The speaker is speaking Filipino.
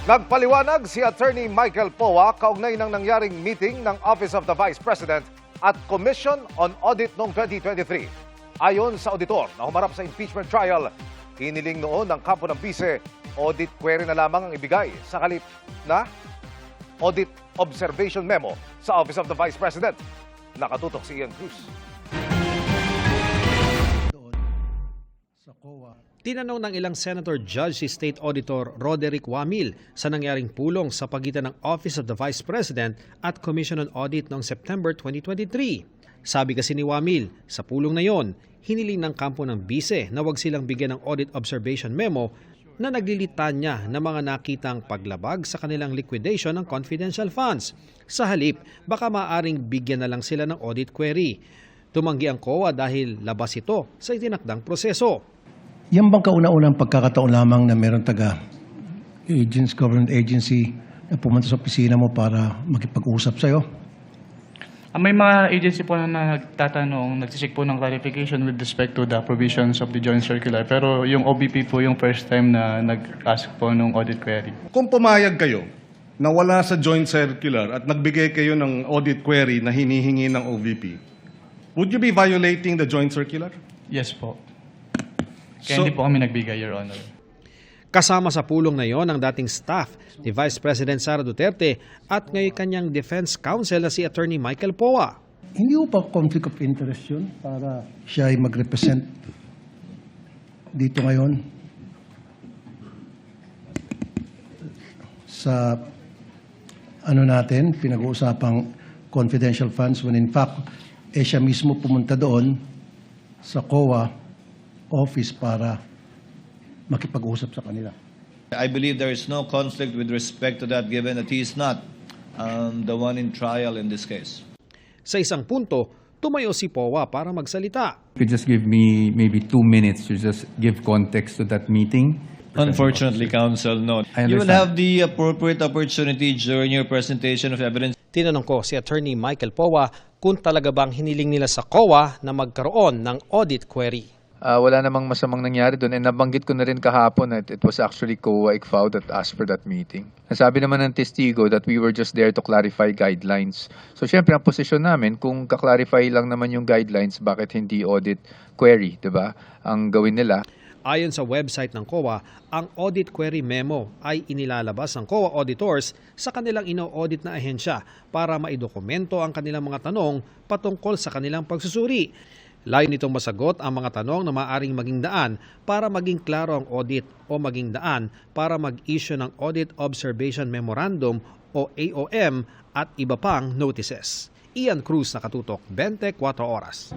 Nagpaliwanag si Attorney Michael Poa kaugnay ng nangyaring meeting ng Office of the Vice President at Commission on Audit noong 2023. Ayon sa auditor na humarap sa impeachment trial, hiniling noon ng kampo ng bise, audit query na lamang ang ibigay sa halip na audit observation memo sa Office of the Vice President. Nakatutok si Ian Cruz. Tinanong ng ilang senator judge si State Auditor Roderick Wamil sa nangyaring pulong sa pagitan ng Office of the Vice President at Commission on Audit noong September 2023. Sabi kasi ni Wamil, sa pulong na yon, hiniling ng kampo ng bise na wag silang bigyan ng audit observation memo na naglilitanya ng mga nakitang paglabag sa kanilang liquidation ng confidential funds. Sa halip, baka maaring bigyan na lang sila ng audit query. Tumanggi ang COA dahil labas ito sa itinakdang proseso. Yan bang kauna-unang pagkakataon lamang na meron government agency na pumunta sa opisina mo para makipag-usap sa'yo? May mga agency po na nagtatanong, nagsisik po ng clarification with respect to the provisions of the joint circular. Pero yung OBP po yung first time na nag-ask po ng audit query. Kung pumayag kayo na wala sa joint circular at nagbigay kayo ng audit query na hinihingi ng OVP, would you be violating the joint circular? Yes po. Kaya hindi po kami nagbigay, Your Honor. Kasama sa pulong na yon ang dating staff ni Vice President Sara Duterte at ngayon kanyang defense counsel na si Attorney Michael Poa. Hindi mo pa conflict of interest yun para siya ay mag-represent dito ngayon sa natin, pinag-uusapang confidential funds when in fact, siya mismo pumunta doon sa COA office para makipag-usap sa kanila. I believe there is no conflict with respect to that given that he is not the one in trial in this case. Sa isang punto, tumayo si Poa para magsalita. Could you just give me maybe 2 minutes to just give context to that meeting? Unfortunately, counsel, no. You will have the appropriate opportunity during your presentation of evidence. Tinanong ko si Attorney Michael Poa kung talaga bang hiniling nila sa COA na magkaroon ng audit query. Wala namang masamang nangyari doon. And nabanggit ko na rin kahapon that it was actually COA ICFAO that asked for that meeting. Nasabi naman ng testigo that we were just there to clarify guidelines. So syempre ang posisyon namin, kung kaklarify lang naman yung guidelines, bakit hindi audit query, diba? Ang gawin nila. Ayon sa website ng COA, ang audit query memo ay inilalabas ng COA auditors sa kanilang ino-audit na ahensya para maidokumento ang kanilang mga tanong patungkol sa kanilang pagsusuri. Layo nitong masagot ang mga tanong na maaaring maging daan para maging klaro ang audit o maging daan para mag-issue ng Audit Observation Memorandum o AOM at iba pang notices. Ian Cruz, Nakatutok, 24 Oras.